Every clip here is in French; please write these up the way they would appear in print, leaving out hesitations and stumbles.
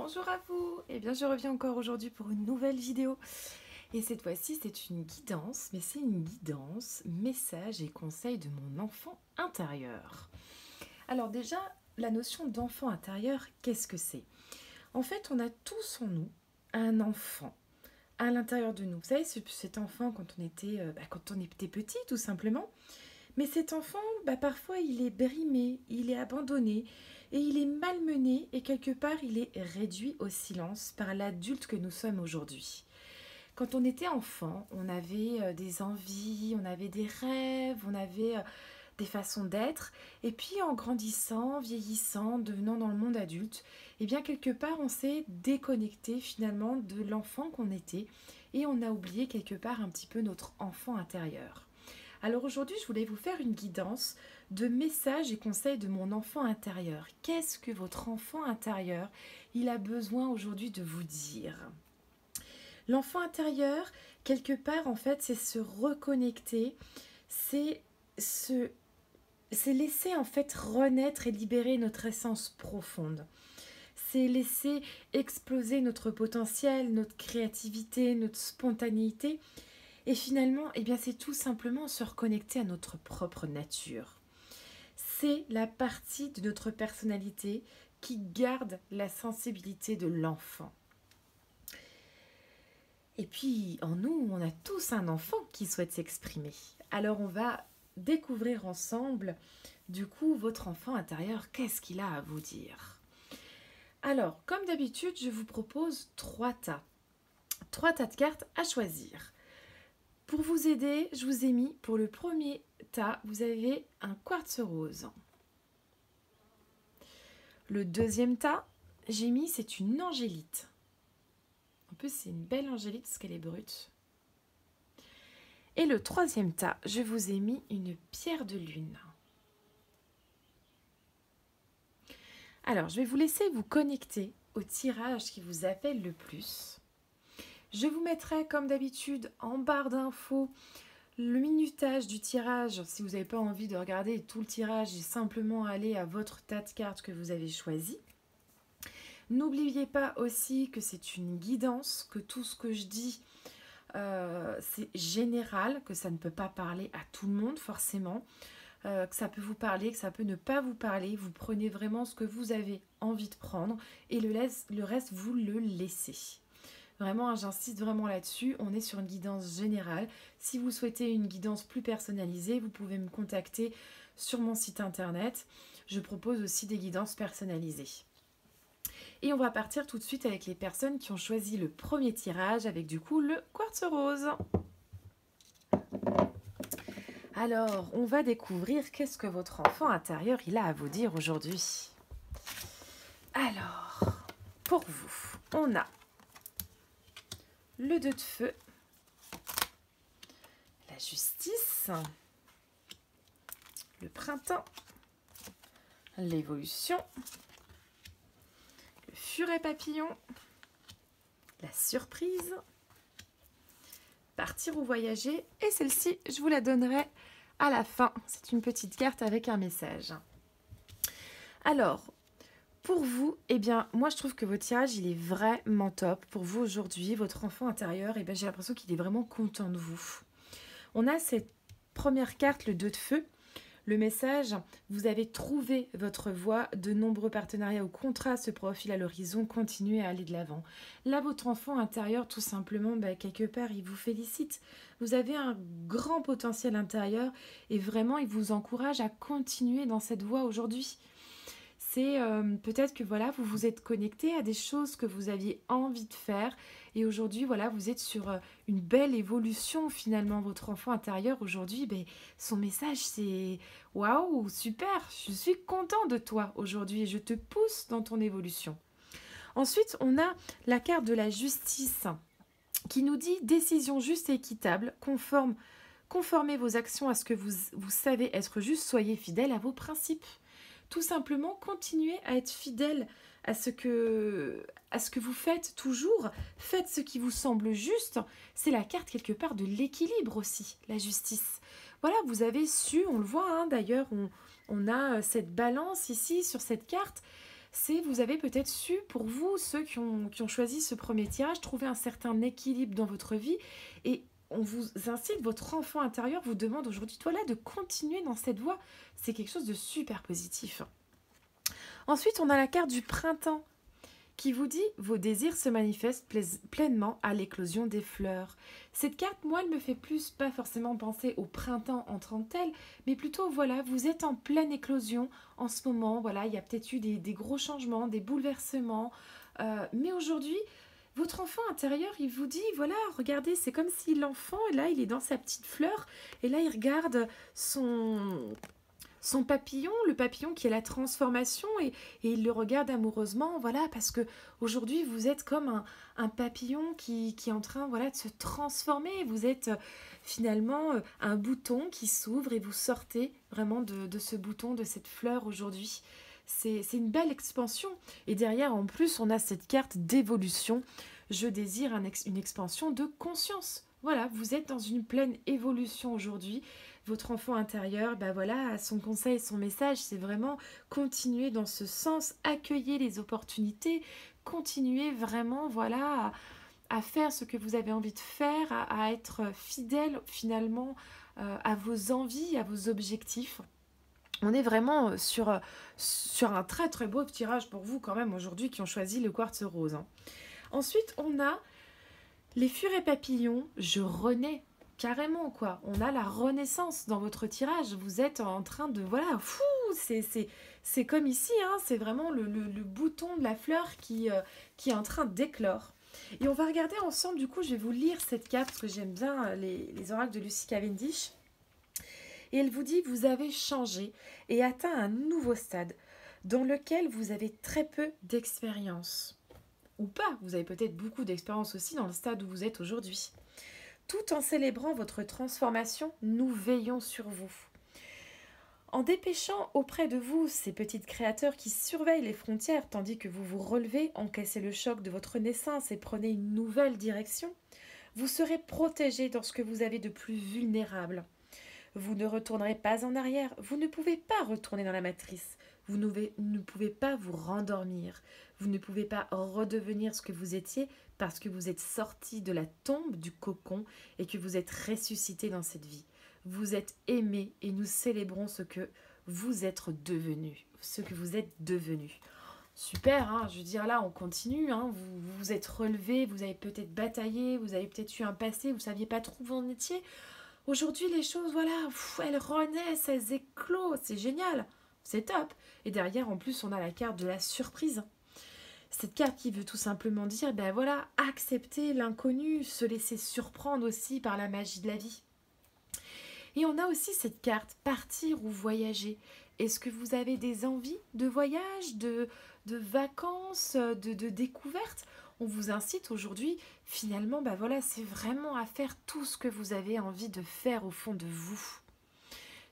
Bonjour à vous. Je reviens encore aujourd'hui pour une nouvelle vidéo. Et cette fois-ci, c'est une guidance, mais c'est une guidance, message et conseil de mon enfant intérieur. Alors déjà, la notion d'enfant intérieur, qu'est-ce que c'est? En fait, on a tous en nous un enfant à l'intérieur de nous. Vous savez, cet enfant quand on était petit, tout simplement. Mais cet enfant, parfois, il est brimé, il est abandonné et il est malmené et quelque part, il est réduit au silence par l'adulte que nous sommes aujourd'hui. Quand on était enfant, on avait des envies, on avait des rêves, on avait des façons d'être. Et puis en grandissant, vieillissant, devenant dans le monde adulte, quelque part, on s'est déconnecté finalement de l'enfant qu'on était et on a oublié quelque part un petit peu notre enfant intérieur. Alors aujourd'hui, je voulais vous faire une guidance de messages et conseils de mon enfant intérieur. Qu'est-ce que votre enfant intérieur, il a besoin aujourd'hui de vous dire? L'enfant intérieur, quelque part, en fait, c'est se reconnecter, c'est laisser en fait renaître et libérer notre essence profonde. C'est laisser exploser notre potentiel, notre créativité, notre spontanéité. Et finalement, c'est tout simplement se reconnecter à notre propre nature. C'est la partie de notre personnalité qui garde la sensibilité de l'enfant. Et puis, en nous, on a tous un enfant qui souhaite s'exprimer. Alors, on va découvrir ensemble, du coup, votre enfant intérieur, qu'est-ce qu'il a à vous dire? Alors, comme d'habitude, je vous propose 3 tas. 3 tas de cartes à choisir. Pour vous aider, je vous ai mis pour le premier tas, vous avez un quartz rose. Le deuxième tas, j'ai mis, c'est une angélite. En plus, c'est une belle angélite parce qu'elle est brute. Et le troisième tas, je vous ai mis une pierre de lune. Alors, je vais vous laisser vous connecter au tirage qui vous appelle le plus. Je vous mettrai, comme d'habitude, en barre d'infos, le minutage du tirage. Si vous n'avez pas envie de regarder tout le tirage et simplement aller à votre tas de cartes que vous avez choisi. N'oubliez pas aussi que c'est une guidance, que tout ce que je dis, c'est général, que ça ne peut pas parler à tout le monde forcément, que ça peut vous parler, que ça peut ne pas vous parler. Vous prenez vraiment ce que vous avez envie de prendre et le reste, vous le laissez. Vraiment, j'insiste vraiment là-dessus, on est sur une guidance générale. Si vous souhaitez une guidance plus personnalisée, vous pouvez me contacter sur mon site internet. Je propose aussi des guidances personnalisées. Et on va partir tout de suite avec les personnes qui ont choisi le premier tirage avec du coup le quartz rose. Alors, on va découvrir qu'est-ce que votre enfant intérieur il a à vous dire aujourd'hui. Alors, pour vous, on a le 2 de feu, la justice, le printemps, l'évolution, le furet papillon, la surprise, partir ou voyager, et celle-ci, je vous la donnerai à la fin. C'est une petite carte avec un message. Alors, pour vous, moi je trouve que votre tirage, il est vraiment top. Pour vous aujourd'hui, votre enfant intérieur, j'ai l'impression qu'il est vraiment content de vous. On a cette première carte, le 2 de feu. Le message, vous avez trouvé votre voie, de nombreux partenariats ou contrats se profilent à l'horizon, continuez à aller de l'avant. Là, votre enfant intérieur, tout simplement, quelque part, il vous félicite. Vous avez un grand potentiel intérieur et vraiment, il vous encourage à continuer dans cette voie aujourd'hui. C'est peut-être que voilà, vous vous êtes connecté à des choses que vous aviez envie de faire et aujourd'hui, voilà, vous êtes sur une belle évolution finalement. Votre enfant intérieur aujourd'hui, son message c'est « Waouh, super, je suis content de toi aujourd'hui et je te pousse dans ton évolution ». Ensuite, on a la carte de la justice qui nous dit « Décision juste et équitable, conformez vos actions à ce que vous savez être juste, soyez fidèles à vos principes ». Tout simplement, continuez à être fidèle à ce que vous faites toujours. Faites ce qui vous semble juste. C'est la carte quelque part de l'équilibre aussi, la justice. Voilà, vous avez su, on le voit d'ailleurs, on a cette balance ici sur cette carte. c'est vous avez peut-être su, pour vous, ceux qui ont choisi ce premier tirage, trouver un certain équilibre dans votre vie. Et on vous incite, votre enfant intérieur vous demande aujourd'hui, toi là, de continuer dans cette voie. C'est quelque chose de super positif. Ensuite, on a la carte du printemps qui vous dit vos désirs se manifestent pleinement à l'éclosion des fleurs. Cette carte, moi, elle me fait plus, pas forcément penser au printemps en tant que tel, mais plutôt, voilà, vous êtes en pleine éclosion en ce moment, voilà, il y a peut-être eu des gros changements, des bouleversements, mais aujourd'hui, votre enfant intérieur, il vous dit, voilà, regardez, c'est comme si l'enfant, là, il est dans sa petite fleur, et là, il regarde son papillon, le papillon qui est la transformation, et il le regarde amoureusement, voilà, parce que aujourd'hui vous êtes comme un papillon qui est en train, voilà, de se transformer. Vous êtes finalement un bouton qui s'ouvre et vous sortez vraiment de ce bouton, de cette fleur aujourd'hui. C'est une belle expansion. Et derrière, en plus, on a cette carte d'évolution. Je désire une expansion de conscience. Voilà, vous êtes dans une pleine évolution aujourd'hui. Votre enfant intérieur, ben voilà, son conseil, son message, c'est vraiment continuer dans ce sens, accueillir les opportunités, continuer vraiment, voilà, à faire ce que vous avez envie de faire, à être fidèle finalement à vos envies, à vos objectifs. On est vraiment sur un très très beau tirage pour vous quand même aujourd'hui qui ont choisi le quartz rose. Hein. Ensuite, on a les furets papillons, je renais. Carrément, quoi. On a la renaissance dans votre tirage. Vous êtes en train de... Voilà, fou, c'est comme ici, hein, c'est vraiment le bouton de la fleur qui est en train d'éclore. Et on va regarder ensemble, du coup, je vais vous lire cette carte, parce que j'aime bien les oracles de Lucy Cavendish. Et elle vous dit, vous avez changé et atteint un nouveau stade dans lequel vous avez très peu d'expérience. Ou pas, vous avez peut-être beaucoup d'expérience aussi dans le stade où vous êtes aujourd'hui. Tout en célébrant votre transformation, nous veillons sur vous. En dépêchant auprès de vous ces petits créateurs qui surveillent les frontières tandis que vous vous relevez, encaissez le choc de votre naissance et prenez une nouvelle direction, vous serez protégés dans ce que vous avez de plus vulnérable. Vous ne retournerez pas en arrière, vous ne pouvez pas retourner dans la matrice, vous ne pouvez pas vous rendormir, vous ne pouvez pas redevenir ce que vous étiez parce que vous êtes sorti de la tombe du cocon et que vous êtes ressuscité dans cette vie. Vous êtes aimé et nous célébrons ce que vous êtes devenu, ce que vous êtes devenu. Super, hein, je veux dire là on continue, hein, vous vous êtes relevé, vous avez peut-être bataillé, vous avez peut-être eu un passé, vous ne saviez pas trop où vous en étiez. Aujourd'hui, les choses, voilà, elles renaissent, elles éclosent, c'est génial, c'est top. Et derrière, en plus, on a la carte de la surprise. Cette carte qui veut tout simplement dire, ben voilà, accepter l'inconnu, se laisser surprendre aussi par la magie de la vie. Et on a aussi cette carte, partir ou voyager. Est-ce que vous avez des envies de voyage, de vacances, de découvertes ? On vous incite aujourd'hui, finalement, ben voilà, c'est vraiment à faire tout ce que vous avez envie de faire au fond de vous.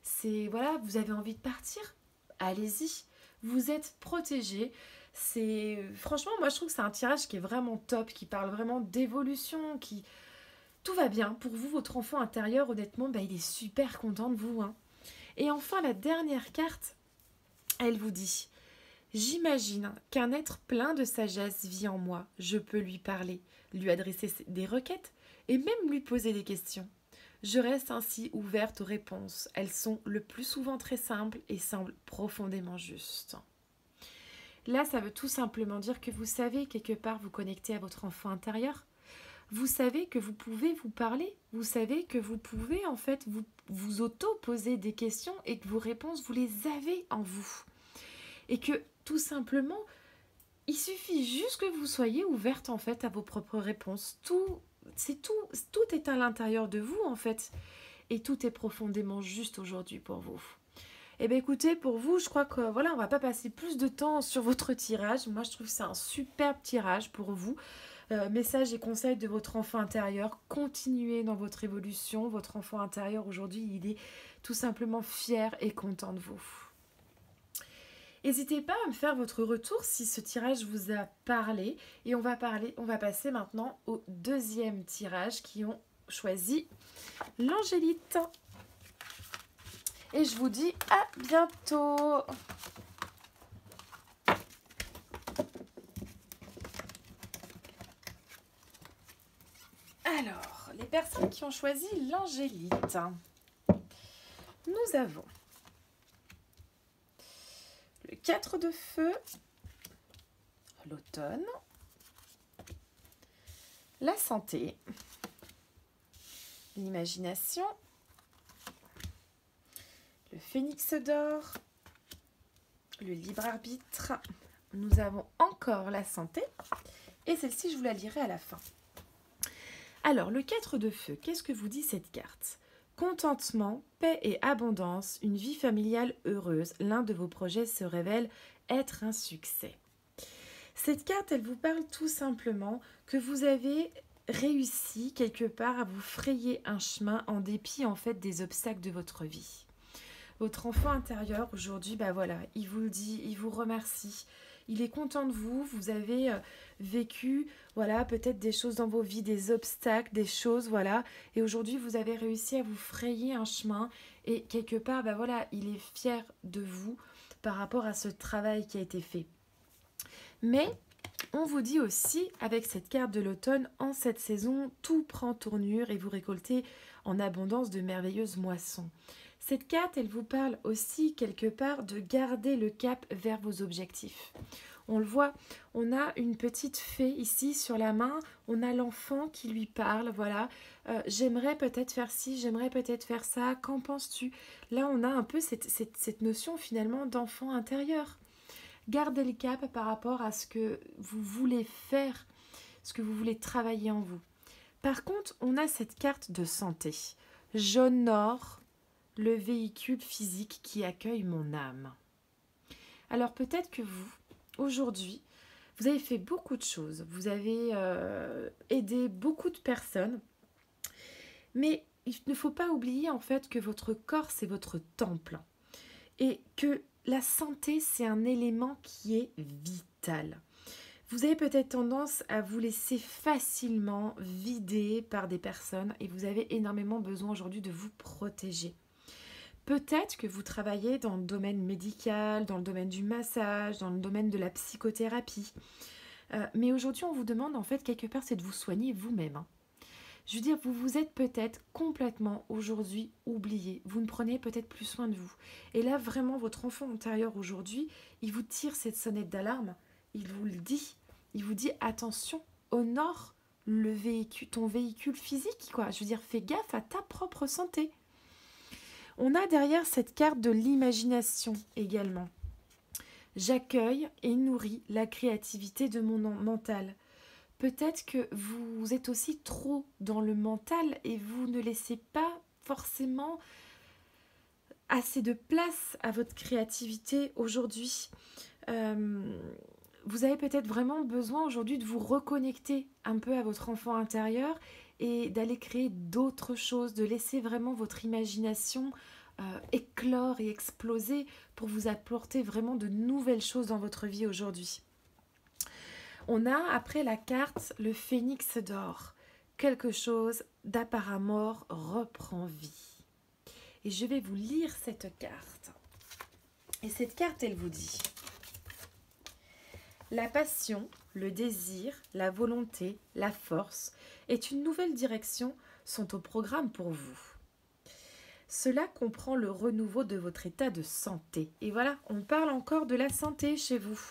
C'est, voilà, vous avez envie de partir ? Allez-y, vous êtes protégé. C'est, franchement, moi je trouve que c'est un tirage qui est vraiment top, qui parle vraiment d'évolution, qui... Tout va bien pour vous, votre enfant intérieur, honnêtement, ben, il est super content de vous. Hein. Et enfin, la dernière carte, elle vous dit... J'imagine qu'un être plein de sagesse vit en moi. Je peux lui parler, lui adresser des requêtes et même lui poser des questions. Je reste ainsi ouverte aux réponses. Elles sont le plus souvent très simples et semblent profondément justes. Là, ça veut tout simplement dire que vous savez quelque part vous connecter à votre enfant intérieur. Vous savez que vous pouvez vous parler. Vous savez que vous pouvez en fait vous auto-poser des questions et que vos réponses, vous les avez en vous. Et que tout simplement, il suffit juste que vous soyez ouverte en fait à vos propres réponses. Tout est à l'intérieur de vous en fait. Et tout est profondément juste aujourd'hui pour vous. Eh bien écoutez, pour vous, je crois que voilà, on va pas passer plus de temps sur votre tirage. Moi, je trouve que c'est un superbe tirage pour vous. Message et conseils de votre enfant intérieur. Continuez dans votre évolution. Votre enfant intérieur aujourd'hui, il est tout simplement fier et content de vous. N'hésitez pas à me faire votre retour si ce tirage vous a parlé. Et on va passer maintenant au deuxième tirage qui ont choisi l'Angélite. Et je vous dis à bientôt. Alors, les personnes qui ont choisi l'angélite, nous avons le 4 de feu, l'automne, la santé, l'imagination, le phénix d'or, le libre arbitre. Nous avons encore la santé et celle-ci, je vous la lirai à la fin. Alors, le 4 de feu, qu'est-ce que vous dit cette carte? Contentement, paix et abondance, une vie familiale heureuse. L'un de vos projets se révèle être un succès. Cette carte, elle vous parle tout simplement que vous avez réussi quelque part à vous frayer un chemin en dépit en fait des obstacles de votre vie. Votre enfant intérieur aujourd'hui, bah voilà, il vous le dit, il vous remercie. Il est content de vous, vous avez vécu, voilà, peut-être des choses dans vos vies, des obstacles, des choses, voilà. Et aujourd'hui, vous avez réussi à vous frayer un chemin et quelque part, bah voilà, il est fier de vous par rapport à ce travail qui a été fait. Mais on vous dit aussi, avec cette carte de l'automne, en cette saison, tout prend tournure et vous récoltez en abondance de merveilleuses moissons. Cette carte, elle vous parle aussi quelque part de garder le cap vers vos objectifs. On le voit, on a une petite fée ici sur la main, on a l'enfant qui lui parle, voilà, j'aimerais peut-être faire ci, j'aimerais peut-être faire ça, qu'en penses-tu? Là, on a un peu cette notion finalement d'enfant intérieur. Gardez le cap par rapport à ce que vous voulez faire, ce que vous voulez travailler en vous. Par contre, on a cette carte de santé. J'honore le véhicule physique qui accueille mon âme. Alors peut-être que vous, aujourd'hui, vous avez fait beaucoup de choses. Vous avez aidé beaucoup de personnes. Mais il ne faut pas oublier en fait que votre corps, c'est votre temple. Et que la santé, c'est un élément qui est vital. Vous avez peut-être tendance à vous laisser facilement vider par des personnes et vous avez énormément besoin aujourd'hui de vous protéger. Peut-être que vous travaillez dans le domaine médical, dans le domaine du massage, dans le domaine de la psychothérapie. Mais aujourd'hui, on vous demande en fait quelque part, c'est de vous soigner vous-même. Je veux dire, vous vous êtes peut-être complètement aujourd'hui oublié. Vous ne prenez peut-être plus soin de vous. Et là, vraiment, votre enfant intérieur aujourd'hui, il vous tire cette sonnette d'alarme. Il vous le dit. Il vous dit, attention, honore le véhicule, ton véhicule physique, quoi. Je veux dire, fais gaffe à ta propre santé. On a derrière cette carte de l'imagination également. J'accueille et nourris la créativité de mon mental. Peut-être que vous êtes aussi trop dans le mental et vous ne laissez pas forcément assez de place à votre créativité aujourd'hui. Vous avez peut-être vraiment besoin aujourd'hui de vous reconnecter un peu à votre enfant intérieur et d'aller créer d'autres choses, de laisser vraiment votre imagination éclore et exploser pour vous apporter vraiment de nouvelles choses dans votre vie aujourd'hui. On a après la carte le phénix d'or. Quelque chose d'apparemment reprend vie. Et je vais vous lire cette carte. Et cette carte, elle vous dit: la passion, le désir, la volonté, la force et une nouvelle direction sont au programme pour vous. Cela comprend le renouveau de votre état de santé. Et voilà, on parle encore de la santé chez vous.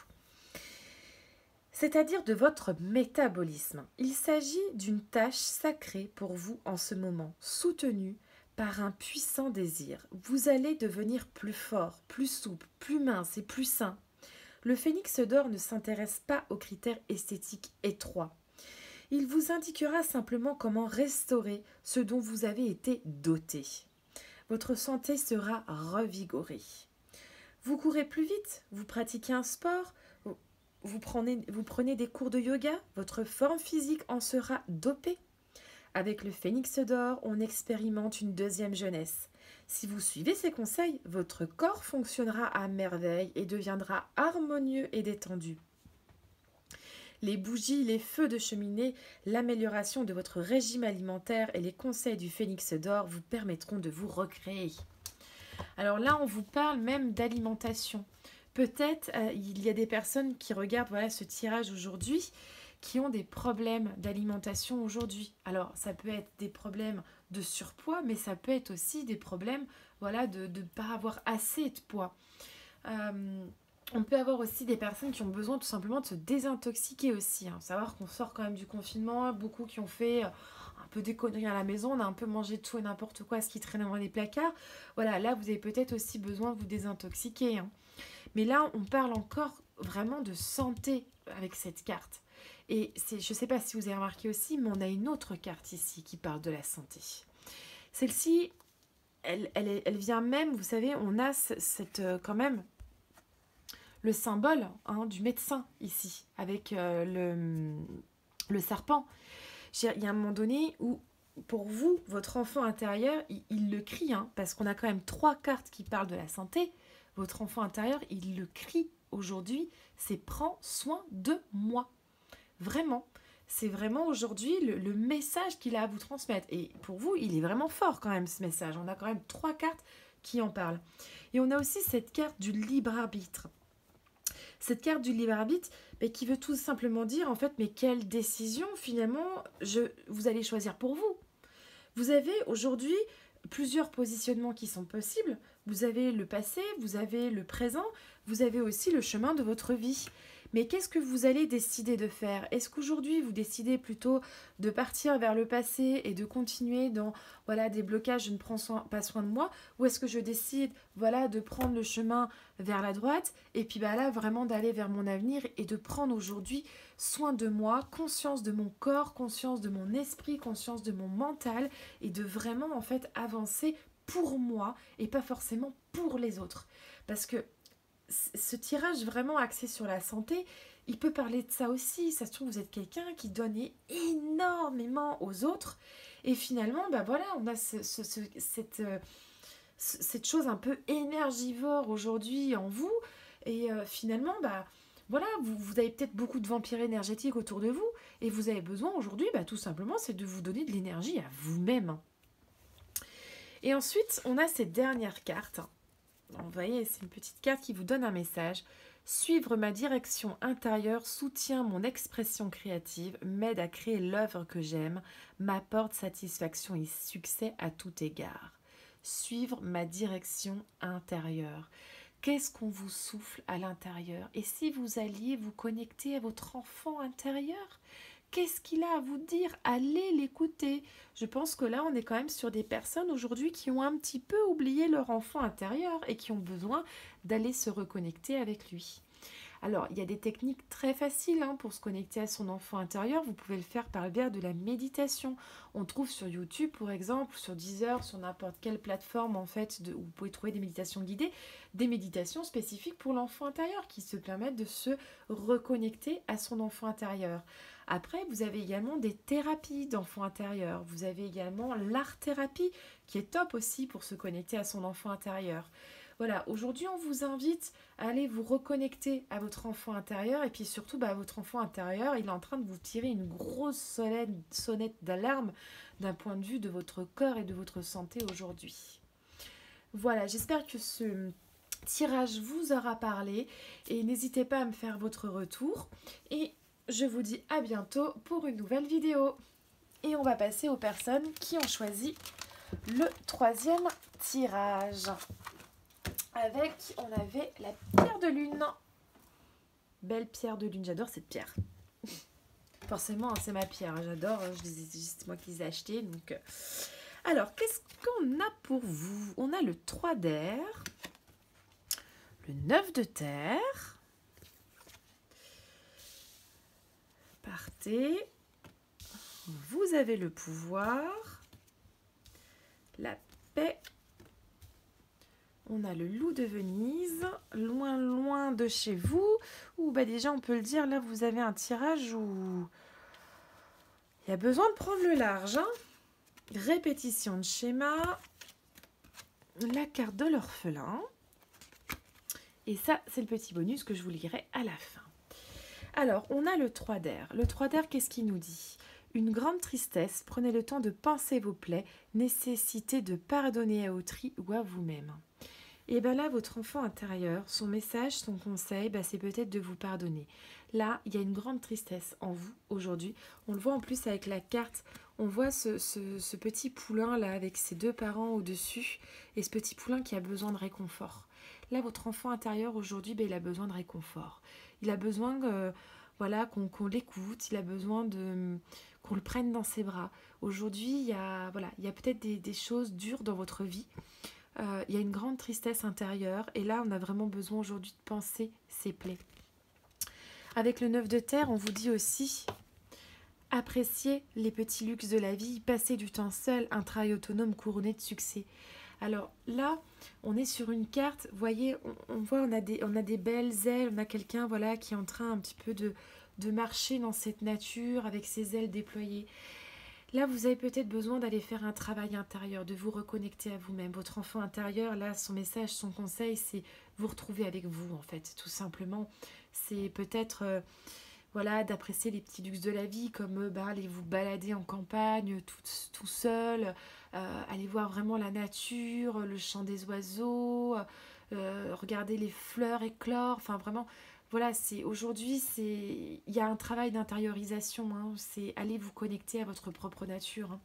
C'est-à-dire de votre métabolisme. Il s'agit d'une tâche sacrée pour vous en ce moment, soutenue par un puissant désir. Vous allez devenir plus fort, plus souple, plus mince et plus sain. Le phénix d'or ne s'intéresse pas aux critères esthétiques étroits. Il vous indiquera simplement comment restaurer ce dont vous avez été doté. Votre santé sera revigorée. Vous courez plus vite, vous pratiquez un sport, vous prenez des cours de yoga, votre forme physique en sera dopée. Avec le phénix d'or, on expérimente une deuxième jeunesse. Si vous suivez ces conseils, votre corps fonctionnera à merveille et deviendra harmonieux et détendu. Les bougies, les feux de cheminée, l'amélioration de votre régime alimentaire et les conseils du phénix d'or vous permettront de vous recréer. Alors là, on vous parle même d'alimentation. Peut-être il y a des personnes qui regardent ce tirage aujourd'hui qui ont des problèmes d'alimentation aujourd'hui. Alors, ça peut être des problèmes de surpoids, mais ça peut être aussi des problèmes, voilà, de ne pas avoir assez de poids. On peut avoir aussi des personnes qui ont besoin tout simplement de se désintoxiquer aussi. Savoir qu'on sort quand même du confinement, beaucoup qui ont fait un peu des conneries à la maison, on a un peu mangé tout et n'importe quoi, ce qui traînait dans les placards. Voilà, là vous avez peut-être aussi besoin de vous désintoxiquer. Mais là, on parle encore vraiment de santé avec cette carte. Et je ne sais pas si vous avez remarqué aussi, mais on a une autre carte ici qui parle de la santé. Celle-ci, elle vient même, vous savez, on a quand même le symbole du médecin ici, avec le serpent. Il y a un moment donné où, pour vous, votre enfant intérieur, il le crie, parce qu'on a quand même 3 cartes qui parlent de la santé. Votre enfant intérieur, il le crie aujourd'hui, c'est « prends soin de moi ». Vraiment, c'est vraiment aujourd'hui le message qu'il a à vous transmettre. Et pour vous, il est vraiment fort quand même ce message. On a quand même 3 cartes qui en parlent. Et on a aussi cette carte du libre arbitre. Cette carte du libre arbitre qui veut tout simplement dire en fait, mais quelle décision finalement vous allez choisir pour vous. Vous avez aujourd'hui plusieurs positionnements qui sont possibles. Vous avez le passé, vous avez le présent, vous avez aussi le chemin de votre vie. Mais qu'est-ce que vous allez décider de faire? Est-ce qu'aujourd'hui, vous décidez plutôt de partir vers le passé et de continuer dans des blocages, je ne prends pas soin de moi? Ou est-ce que je décide de prendre le chemin vers la droite et puis là, vraiment d'aller vers mon avenir et de prendre aujourd'hui soin de moi, conscience de mon corps, conscience de mon esprit, conscience de mon mental et de vraiment en fait avancer pour moi et pas forcément pour les autres. Parce que ce tirage vraiment axé sur la santé, il peut parler de ça aussi. Ça se trouve, vous êtes quelqu'un qui donne énormément aux autres. Et finalement, on a cette chose un peu énergivore aujourd'hui en vous. Et finalement, vous avez peut-être beaucoup de vampires énergétiques autour de vous. Et vous avez besoin aujourd'hui, tout simplement, c'est de vous donner de l'énergie à vous-même. Et ensuite, on a cette dernière carte. Vous voyez, c'est une petite carte qui vous donne un message. Suivre ma direction intérieure soutient mon expression créative, m'aide à créer l'œuvre que j'aime, m'apporte satisfaction et succès à tout égard. Suivre ma direction intérieure. Qu'est-ce qu'on vous souffle à l'intérieur? Et si vous alliez vous connecter à votre enfant intérieur? Qu'est-ce qu'il a à vous dire? Allez l'écouter. Je pense que là, on est quand même sur des personnes aujourd'hui qui ont un petit peu oublié leur enfant intérieur et qui ont besoin d'aller se reconnecter avec lui. Alors, il y a des techniques très faciles pour se connecter à son enfant intérieur. Vous pouvez le faire par le biais de la méditation. On trouve sur YouTube, par exemple, sur Deezer, sur n'importe quelle plateforme, en fait, où vous pouvez trouver des méditations guidées, des méditations spécifiques pour l'enfant intérieur qui se permettent de se reconnecter à son enfant intérieur. Après, vous avez également des thérapies d'enfant intérieur. Vous avez également l'art-thérapie qui est top aussi pour se connecter à son enfant intérieur. Voilà, aujourd'hui, on vous invite à aller vous reconnecter à votre enfant intérieur et puis surtout, votre enfant intérieur, il est en train de vous tirer une grosse sonnette d'alarme d'un point de vue de votre corps et de votre santé aujourd'hui. Voilà, j'espère que ce tirage vous aura parlé et n'hésitez pas à me faire votre retour et je vous dis à bientôt pour une nouvelle vidéo. Et on va passer aux personnes qui ont choisi le 3e tirage. On avait la pierre de lune. Belle pierre de lune, j'adore cette pierre. Forcément, c'est ma pierre, j'adore, c'est moi qui les ai achetées. Donc. Alors, qu'est-ce qu'on a pour vous? On a le 3 d'air, le 9 de terre. Partez. Vous avez le pouvoir, la paix. On a le loup de Venise, loin, loin de chez vous. Ou déjà, on peut le dire, là, vous avez un tirage où il y a besoin de prendre le large. Répétition de schéma. La carte de l'orphelin. Et ça, c'est le petit bonus que je vous lirai à la fin. Alors, on a le 3 d'air. Le 3 d'air, qu'est-ce qu'il nous dit? Une grande tristesse, prenez le temps de penser vos plaies, nécessité de pardonner à autrui ou à vous-même. Et bien là, votre enfant intérieur, son message, son conseil, c'est peut-être de vous pardonner. Là, il y a une grande tristesse en vous aujourd'hui. On le voit en plus avec la carte. On voit ce petit poulain là avec ses deux parents au-dessus et ce petit poulain qui a besoin de réconfort. Là, votre enfant intérieur aujourd'hui, il a besoin de réconfort. Il a besoin voilà, qu'on l'écoute, il a besoin qu'on le prenne dans ses bras. Aujourd'hui, voilà, il y a peut-être des choses dures dans votre vie. Il y a une grande tristesse intérieure et là, on a vraiment besoin aujourd'hui de penser ces plaies. Avec le 9 de terre, on vous dit aussi apprécier les petits luxes de la vie, passer du temps seul, un travail autonome couronné de succès. Alors là, on est sur une carte, vous voyez, on voit, on a des belles ailes, on a quelqu'un voilà, qui est en train un petit peu de marcher dans cette nature avec ses ailes déployées. Là, vous avez peut-être besoin d'aller faire un travail intérieur, de vous reconnecter à vous-même. Votre enfant intérieur, là, son message, son conseil, c'est vous retrouver avec vous, en fait, tout simplement. C'est peut-être... voilà, d'apprécier les petits luxes de la vie, comme aller vous balader en campagne tout seul, aller voir vraiment la nature, le chant des oiseaux, regarder les fleurs éclore, enfin vraiment, voilà, aujourd'hui, il y a un travail d'intériorisation, hein, c'est aller vous connecter à votre propre nature. Hein.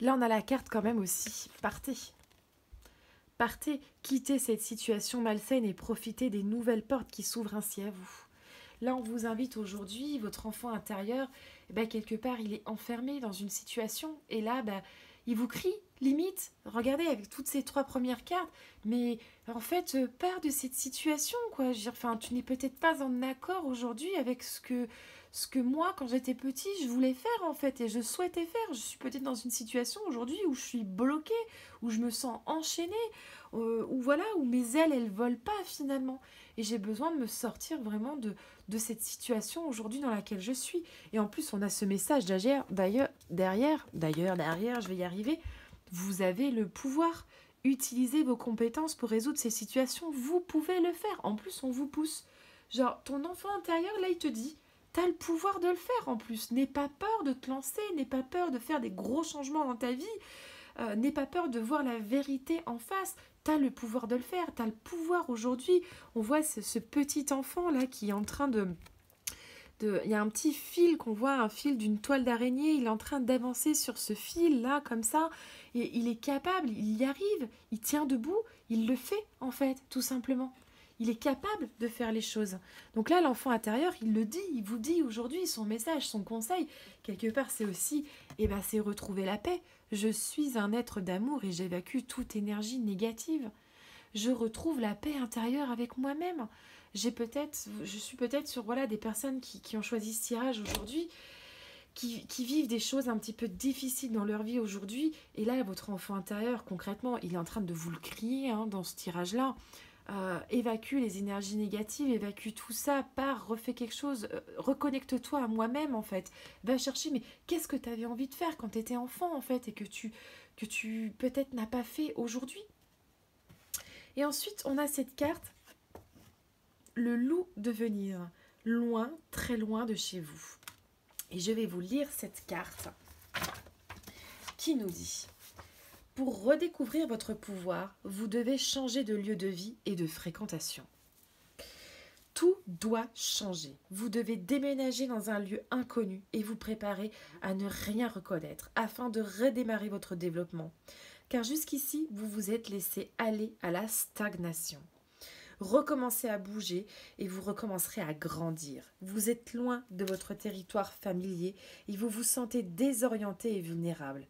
Là, on a la carte quand même aussi, partez. Partez, quittez cette situation malsaine et profitez des nouvelles portes qui s'ouvrent ainsi à vous. Là, on vous invite aujourd'hui, votre enfant intérieur, quelque part, il est enfermé dans une situation. Et là, il vous crie, limite, regardez, avec toutes ces 3 premières cartes, mais en fait, pars de cette situation, quoi. Je veux dire, tu n'es peut-être pas en accord aujourd'hui avec ce que moi, quand j'étais petit, je voulais faire, en fait, et je souhaitais faire. Je suis peut-être dans une situation aujourd'hui où je suis bloquée, où je me sens enchaînée, où voilà, où mes ailes, elles volent pas, finalement. Et j'ai besoin de me sortir vraiment de cette situation aujourd'hui dans laquelle je suis. Et en plus, on a ce message derrière, je vais y arriver, vous avez le pouvoir. Utilisez vos compétences pour résoudre ces situations. Vous pouvez le faire. En plus, on vous pousse. Genre, ton enfant intérieur, là, il te dit, t'as le pouvoir de le faire en plus. N'aie pas peur de te lancer, n'aie pas peur de faire des gros changements dans ta vie. N'aie pas peur de voir la vérité en face. T'as le pouvoir de le faire, t'as le pouvoir aujourd'hui. On voit ce petit enfant là qui est en train il y a un petit fil qu'on voit, un fil d'une toile d'araignée. Il est en train d'avancer sur ce fil là comme ça. Et il est capable, il y arrive, il tient debout, il le fait en fait, tout simplement. Il est capable de faire les choses. Donc là, l'enfant intérieur, il le dit, il vous dit aujourd'hui son message, son conseil. Quelque part, c'est aussi, c'est retrouver la paix. Je suis un être d'amour et j'évacue toute énergie négative. Je retrouve la paix intérieure avec moi-même. Je suis peut-être sur des personnes qui ont choisi ce tirage aujourd'hui, qui vivent des choses un petit peu difficiles dans leur vie aujourd'hui. Et là, votre enfant intérieur, concrètement, il est en train de vous le crier dans ce tirage-là. Évacue les énergies négatives, évacue tout ça, refais quelque chose, reconnecte-toi à moi-même en fait, va chercher, mais qu'est-ce que tu avais envie de faire quand tu étais enfant en fait et que tu peut-être n'as pas fait aujourd'hui. Et ensuite on a cette carte, le loup de venir, loin, très loin de chez vous. Et je vais vous lire cette carte qui nous dit: pour redécouvrir votre pouvoir, vous devez changer de lieu de vie et de fréquentation. Tout doit changer. Vous devez déménager dans un lieu inconnu et vous préparer à ne rien reconnaître afin de redémarrer votre développement. Car jusqu'ici, vous vous êtes laissé aller à la stagnation. Recommencez à bouger et vous recommencerez à grandir. Vous êtes loin de votre territoire familier et vous vous sentez désorienté et vulnérable.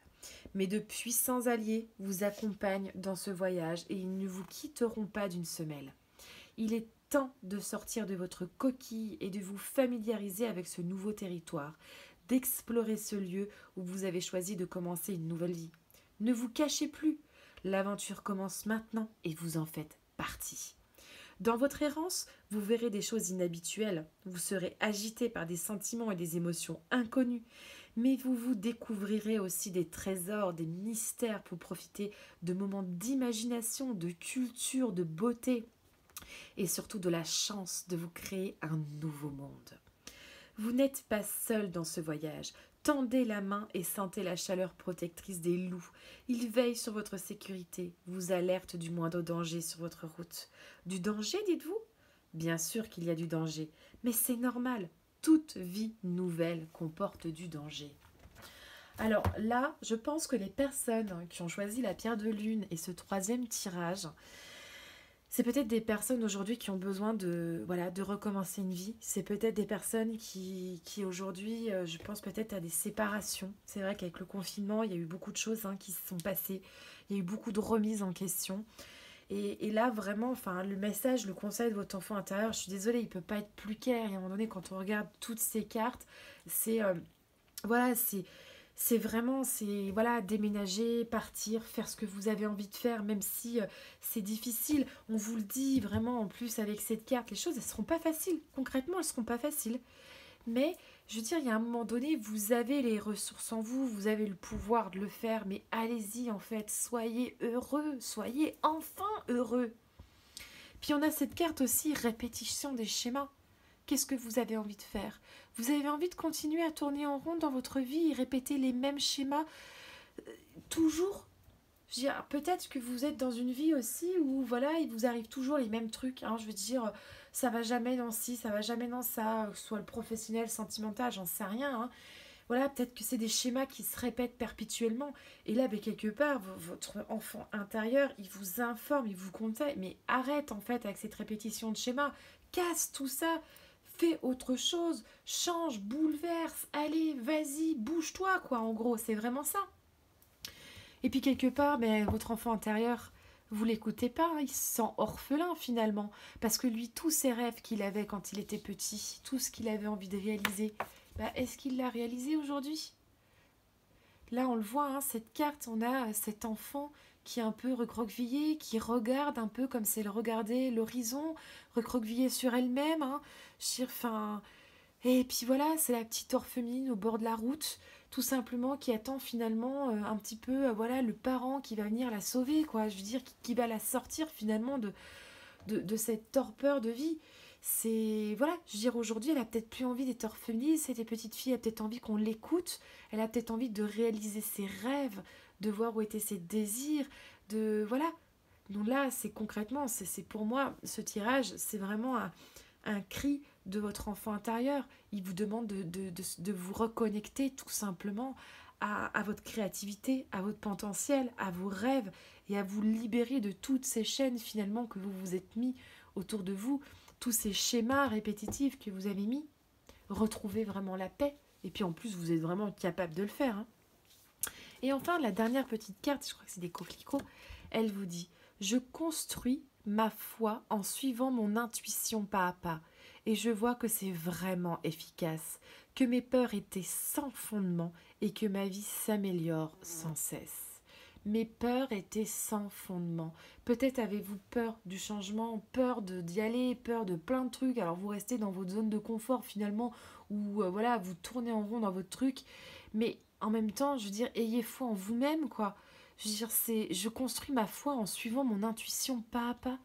Mais de puissants alliés vous accompagnent dans ce voyage et ils ne vous quitteront pas d'une semelle. Il est temps de sortir de votre coquille et de vous familiariser avec ce nouveau territoire, d'explorer ce lieu où vous avez choisi de commencer une nouvelle vie. Ne vous cachez plus, l'aventure commence maintenant et vous en faites partie. Dans votre errance, vous verrez des choses inhabituelles, vous serez agité par des sentiments et des émotions inconnues, mais vous découvrirez aussi des trésors, des mystères pour profiter de moments d'imagination, de culture, de beauté et surtout de la chance de vous créer un nouveau monde. Vous n'êtes pas seul dans ce voyage. Tendez la main et sentez la chaleur protectrice des loups. Ils veillent sur votre sécurité, vous alertent du moindre danger sur votre route. Du danger, dites-vous ? bien sûr qu'il y a du danger, mais c'est normal. Toute vie nouvelle comporte du danger. Alors là, je pense que les personnes qui ont choisi la pierre de lune et ce troisième tirage, c'est peut-être des personnes aujourd'hui qui ont besoin de, voilà, de recommencer une vie. C'est peut-être des personnes qui aujourd'hui, je pense peut-être à des séparations. C'est vrai qu'avec le confinement, il y a eu beaucoup de choses qui se sont passées. Il y a eu beaucoup de remises en question. Et là, vraiment, enfin, le message, le conseil de votre enfant intérieur, je suis désolée, il ne peut pas être plus clair. Et à un moment donné, quand on regarde toutes ces cartes, c'est... voilà, c'est vraiment, c'est voilà, déménager, partir, faire ce que vous avez envie de faire, même si c'est difficile. On vous le dit vraiment, en plus avec cette carte, les choses, elles seront pas faciles. Concrètement, elles seront pas faciles. Mais, je veux dire, il y a un moment donné, vous avez les ressources en vous, vous avez le pouvoir de le faire, mais allez-y en fait, soyez heureux, soyez enfin heureux. Puis on a cette carte aussi, répétition des schémas. Qu'est-ce que vous avez envie de faire? Vous avez envie de continuer à tourner en rond dans votre vie et répéter les mêmes schémas toujours? Je veux dire, peut-être que vous êtes dans une vie aussi où voilà, il vous arrive toujours les mêmes trucs. Je veux dire, ça va jamais dans ci, ça va jamais dans ça, que ce soit le professionnel, sentimental, j'en sais rien. Voilà, peut-être que c'est des schémas qui se répètent perpétuellement. Et là, quelque part, votre enfant intérieur, il vous informe, il vous conseille. Mais arrête en fait avec cette répétition de schémas. Casse tout ça. Fais autre chose. Change, bouleverse. Allez, vas-y, bouge-toi, quoi. En gros, c'est vraiment ça. Et puis quelque part, votre enfant intérieur, vous l'écoutez pas, il se sent orphelin finalement. Parce que lui, tous ses rêves qu'il avait quand il était petit, tout ce qu'il avait envie de réaliser, est-ce qu'il l'a réalisé aujourd'hui? Là, on le voit, cette carte, on a cet enfant qui est un peu recroquevillé, qui regarde un peu comme si elle regardait l'horizon, recroquevillée sur elle-même. Et puis voilà, c'est la petite orpheline au bord de la route, tout simplement, qui attend finalement un petit peu, voilà, le parent qui va venir la sauver, quoi. Je veux dire, qui va la sortir finalement de cette torpeur de vie. C'est, voilà, je veux dire, aujourd'hui, elle a peut-être plus envie d'être orpheline, cette petite fille a peut-être envie qu'on l'écoute, elle a peut-être envie de réaliser ses rêves, de voir où étaient ses désirs, voilà. Donc là, c'est concrètement, c'est pour moi, ce tirage, c'est vraiment un cri de votre enfant intérieur. Il vous demande de vous reconnecter tout simplement à votre créativité, à votre potentiel, à vos rêves et à vous libérer de toutes ces chaînes finalement que vous vous êtes mis autour de vous, tous ces schémas répétitifs que vous avez mis. Retrouvez vraiment la paix et puis en plus vous êtes vraiment capable de le faire. Et enfin la dernière petite carte, je crois que c'est des coquelicots, elle vous dit: je construis ma foi en suivant mon intuition pas à pas. Et je vois que c'est vraiment efficace, que mes peurs étaient sans fondement et que ma vie s'améliore sans cesse. Mes peurs étaient sans fondement. Peut-être avez-vous peur du changement, peur d'y aller, peur de plein de trucs. Alors vous restez dans votre zone de confort finalement, où voilà, vous tournez en rond dans votre truc. Mais en même temps, je veux dire, ayez foi en vous-même, quoi. Je veux dire, je construis ma foi en suivant mon intuition pas à pas.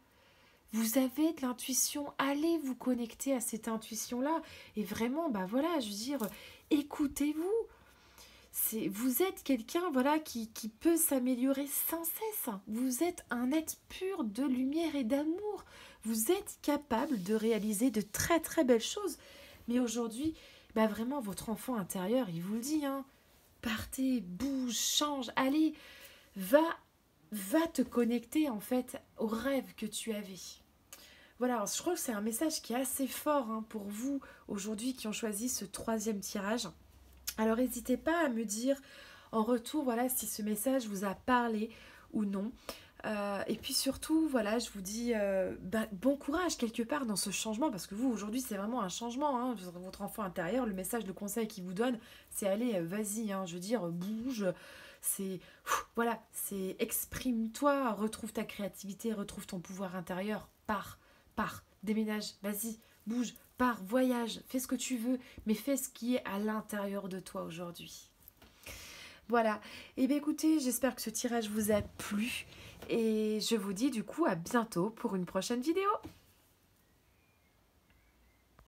Vous avez de l'intuition, allez vous connecter à cette intuition-là. Et vraiment, voilà, je veux dire, écoutez-vous. Vous êtes quelqu'un, voilà, qui peut s'améliorer sans cesse. Vous êtes un être pur de lumière et d'amour. Vous êtes capable de réaliser de très très belles choses. Mais aujourd'hui, vraiment, votre enfant intérieur, il vous le dit, partez, bouge, change, allez, va te connecter en fait au rêve que tu avais. Voilà, alors je crois que c'est un message qui est assez fort pour vous aujourd'hui qui ont choisi ce troisième tirage. Alors n'hésitez pas à me dire en retour, voilà, si ce message vous a parlé ou non. Et puis surtout, voilà, je vous dis bon courage quelque part dans ce changement, parce que vous, aujourd'hui, c'est vraiment un changement. Votre enfant intérieur, le message, le conseil qu'il vous donne, c'est allez, vas-y, je veux dire, bouge. Voilà, c'est exprime-toi, retrouve ta créativité, retrouve ton pouvoir intérieur, pars, déménage, vas-y, bouge, pars, voyage, fais ce que tu veux, mais fais ce qui est à l'intérieur de toi aujourd'hui. Voilà, et bien écoutez, j'espère que ce tirage vous a plu, et je vous dis du coup à bientôt pour une prochaine vidéo.